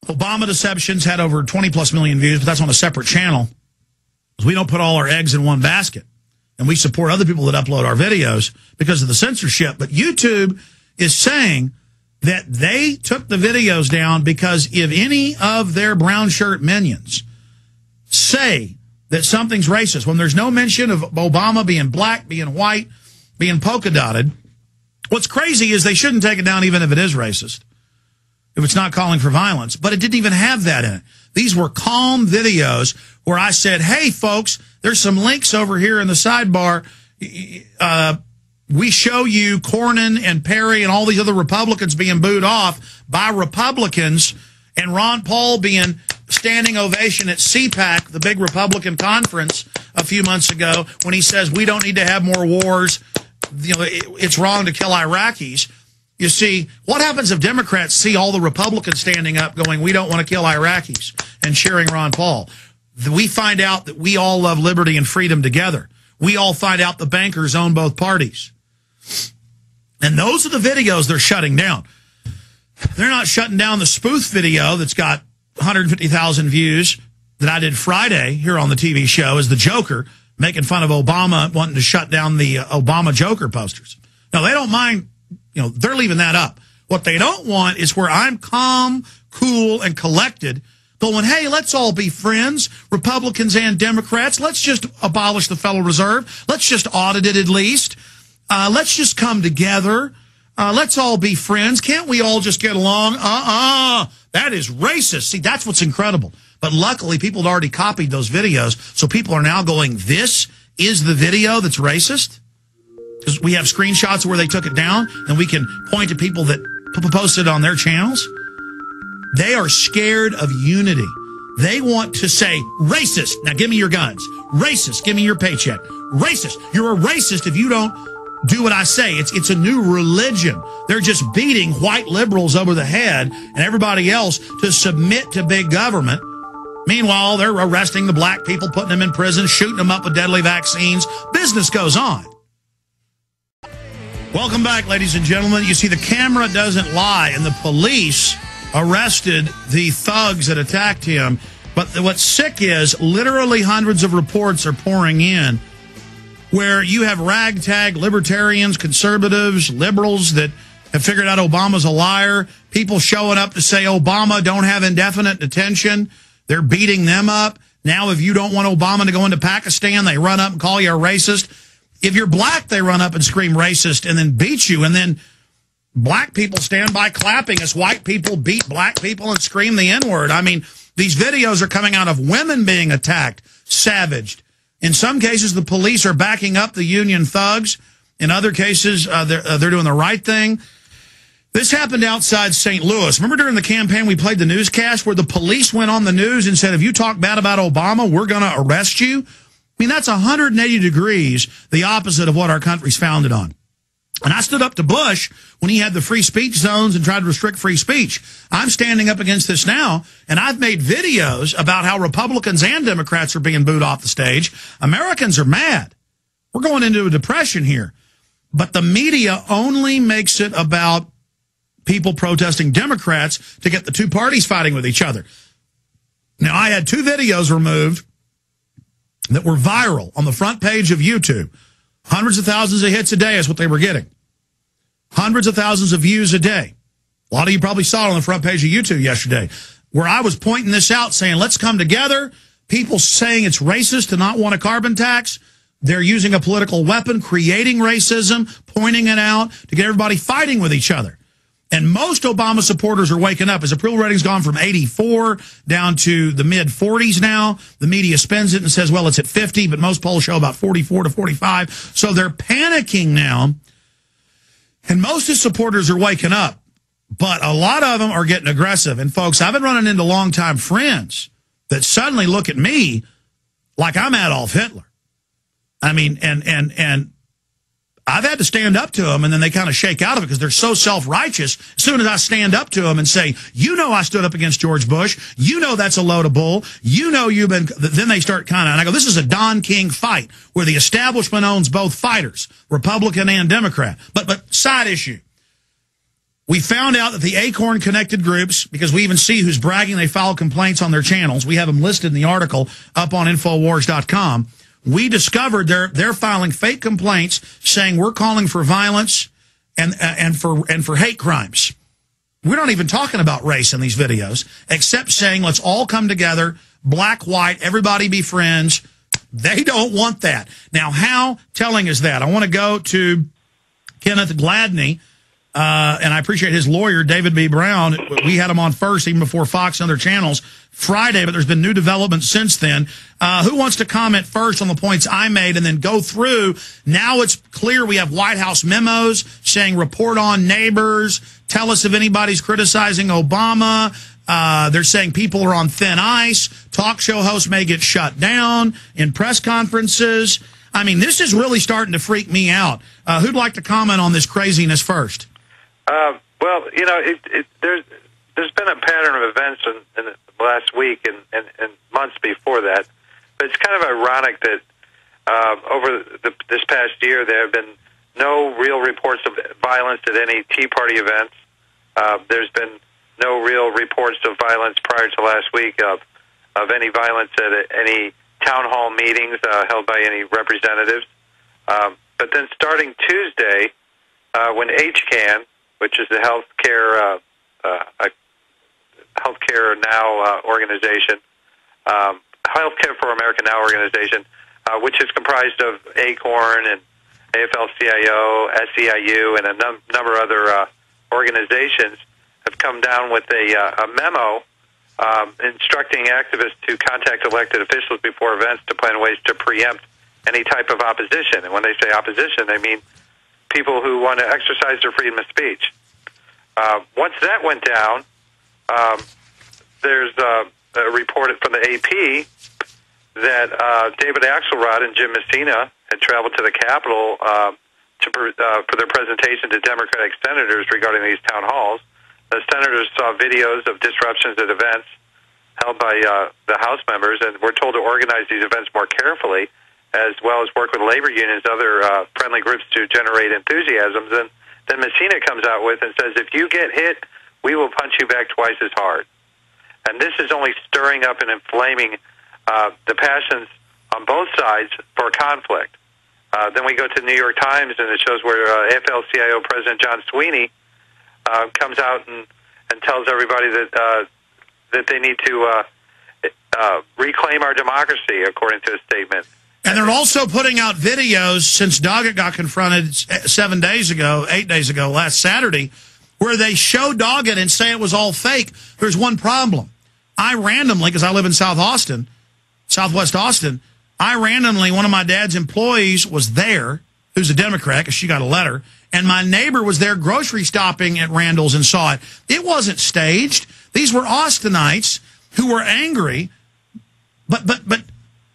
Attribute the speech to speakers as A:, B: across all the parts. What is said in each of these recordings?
A: Obama Deceptions had over 20+ million views, but that's on a separate channel. We don't put all our eggs in one basket. And we support other people that upload our videos because of the censorship. But YouTube is saying that they took the videos down because if any of their brown shirt minions say that something's racist, when there's no mention of Obama being black, being white, being polka dotted, what's crazy is they shouldn't take it down even if it is racist, if it's not calling for violence. But it didn't even have that in it. These were calm videos where I said, hey, folks, there's some links over here in the sidebar. We show you Cornyn and Perry and all these other Republicans being booed off by Republicans, and Ron Paul being standing ovation at CPAC, the big Republican conference a few months ago, when he says we don't need to have more wars. You know, it's wrong to kill Iraqis. You see, what happens if Democrats see all the Republicans standing up going, we don't want to kill Iraqis, and cheering Ron Paul? We find out that we all love liberty and freedom together. We all find out the bankers own both parties. And those are the videos they're shutting down. They're not shutting down the spoof video that's got 150,000 views that I did Friday here on the TV show as the Joker, making fun of Obama, wanting to shut down the Obama Joker posters. Now, they don't mind, you know, they're leaving that up. What they don't want is where I'm calm, cool, and collected, going, hey, let's all be friends, Republicans and Democrats. Let's just abolish the Federal Reserve. Let's just audit it at least. Let's just come together. Let's all be friends. Can't we all just get along? That is racist. See, that's what's incredible. But luckily, people had already copied those videos, so people are now going, this is the video that's racist? Because we have screenshots where they took it down, and we can point to people that posted on their channels. They are scared of unity. They want to say, racist, now give me your guns. Racist, give me your paycheck. Racist, you're a racist if you don't do what I say. It's a new religion. They're just beating white liberals over the head and everybody else to submit to big government. Meanwhile, they're arresting the black people, putting them in prison, shooting them up with deadly vaccines. Business goes on. Welcome back, ladies and gentlemen. You see, the camera doesn't lie, and the police arrested the thugs that attacked him. But what's sick is literally hundreds of reports are pouring in where you have ragtag libertarians, conservatives, liberals that have figured out Obama's a liar, people showing up to say Obama don't have indefinite detention. They're beating them up. Now, if you don't want Obama to go into Pakistan, they run up and call you a racist. If you're black, they run up and scream racist and then beat you. And then black people stand by clapping as white people beat black people and scream the N-word. I mean, these videos are coming out of women being attacked, savaged. In some cases, the police are backing up the union thugs. In other cases, they're doing the right thing. This happened outside St. Louis. Remember during the campaign we played the newscast where the police went on the news and said, if you talk bad about Obama, we're going to arrest you? I mean, that's 180 degrees the opposite of what our country's founded on. And I stood up to Bush when he had the free speech zones and tried to restrict free speech. I'm standing up against this now, and I've made videos about how Republicans and Democrats are being booed off the stage. Americans are mad. We're going into a depression here. But the media only makes it about people protesting Democrats to get the two parties fighting with each other. Now, I had two videos removed that were viral on the front page of YouTube. Hundreds of thousands of hits a day is what they were getting. Hundreds of thousands of views a day. A lot of you probably saw it on the front page of YouTube yesterday, where I was pointing this out, saying, let's come together. People saying it's racist to not want a carbon tax. They're using a political weapon, creating racism, pointing it out to get everybody fighting with each other. And most Obama supporters are waking up. His approval rating's gone from 84 down to the mid-40s now. The media spins it and says, well, it's at 50, but most polls show about 44 to 45. So they're panicking now. And most of his supporters are waking up. But a lot of them are getting aggressive. And, folks, I've been running into longtime friends that suddenly look at me like I'm Adolf Hitler. I mean, and I've had to stand up to them, and then they kind of shake out of it because they're so self-righteous. As soon as I stand up to them and say, you know I stood up against George Bush, you know that's a load of bull, you know you've been, then they start kind of, and I go, this is a Don King fight where the establishment owns both fighters, Republican and Democrat. But side issue. We found out that the Acorn connected groups, because we even see who's bragging they file complaints on their channels. We have them listed in the article up on Infowars.com. We discovered they're filing fake complaints saying we're calling for violence and for hate crimes. We're not even talking about race in these videos, except saying let's all come together, black, white, everybody be friends. They don't want that. Now, how telling is that? I want to go to Kenneth Gladney. And I appreciate his lawyer, David B. Brown. We had him on first, even before Fox and other channels, Friday, but there's been new developments since then. Who wants to comment first on the points I made and then go through? Now it's clear we have White House memos saying report on neighbors, tell us if anybody's criticizing Obama. They're saying people are on thin ice. Talk show hosts may get shut down in press conferences. I mean, this is really starting to freak me out. Who'd like to comment on this craziness first?
B: Well, you know, there's been a pattern of events in the last week and months before that. But it's kind of ironic that over this past year there have been no real reports of violence at any Tea Party events. There's been no real reports of violence prior to last week of any violence at any town hall meetings held by any representatives. But then starting Tuesday, when HCAN, which is the Healthcare Now organization, Healthcare for America Now organization, which is comprised of Acorn and AFL-CIO, SEIU, and a number of other organizations, have come down with a memo instructing activists to contact elected officials before events to plan ways to preempt any type of opposition. And when they say opposition, they mean people who want to exercise their freedom of speech. Once that went down, there's a report from the AP that David Axelrod and Jim Messina had traveled to the Capitol for their presentation to Democratic senators regarding these town halls. The senators saw videos of disruptions at events held by the House members and were told to organize these events more carefully, as well as work with labor unions and other friendly groups to generate enthusiasms. And then Messina comes out with and says, if you get hit, we will punch you back twice as hard. And this is only stirring up and inflaming the passions on both sides for conflict. Then we go to the New York Times, and it shows where AFL-CIO President John Sweeney comes out and tells everybody that they need to reclaim our democracy, according to a statement.
A: And they're also putting out videos since Doggett got confronted 8 days ago, last Saturday, where they show Doggett and say it was all fake. There's one problem. I randomly, because I live in Southwest Austin, one of my dad's employees was there, who's a Democrat, because she got a letter, and my neighbor was there grocery stopping at Randall's and saw it. It wasn't staged. These were Austinites who were angry. But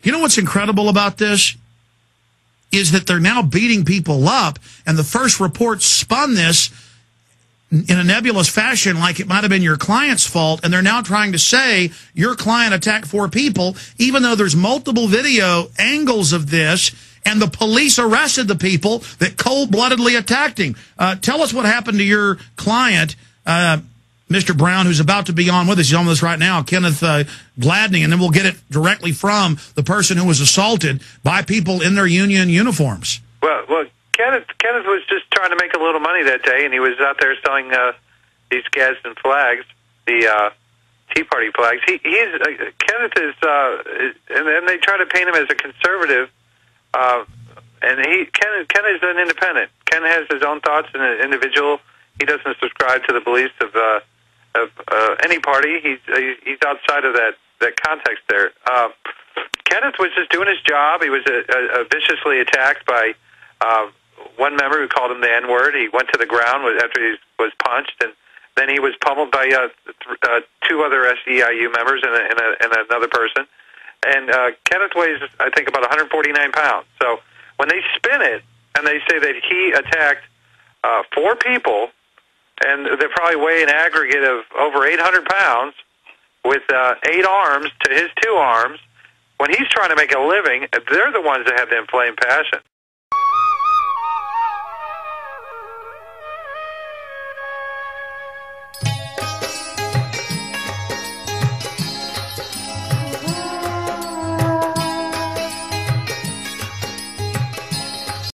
A: you know what's incredible about this? Is that they're now beating people up, and the first report spun this in a nebulous fashion like it might have been your client's fault, and they're now trying to say your client attacked 4 people, even though there's multiple video angles of this, and the police arrested the people that cold-bloodedly attacked him. Tell us what happened to your client, Mr. Brown, who's about to be on with us. He's on with us right now, Kenneth Gladney, and then we'll get it directly from the person who was assaulted by people in their union uniforms.
B: Well, Kenneth was just trying to make a little money that day, and he was out there selling these Gadsden flags, the Tea Party flags. Kenneth is, and they try to paint him as a conservative, and Ken is an independent. Ken has his own thoughts and an individual. He doesn't subscribe to the beliefs of any party. He's outside of that context there. Kenneth was just doing his job. He was viciously attacked by one member who called him the N-word. He went to the ground after he was punched, and then he was pummeled by 2 other SEIU members and another person. And Kenneth weighs, I think, about 149 pounds. So when they spin it and they say that he attacked 4 people, and they probably weigh an aggregate of over 800 pounds with 8 arms to his 2 arms, when he's trying to make a living, they're the ones that have the inflamed passion.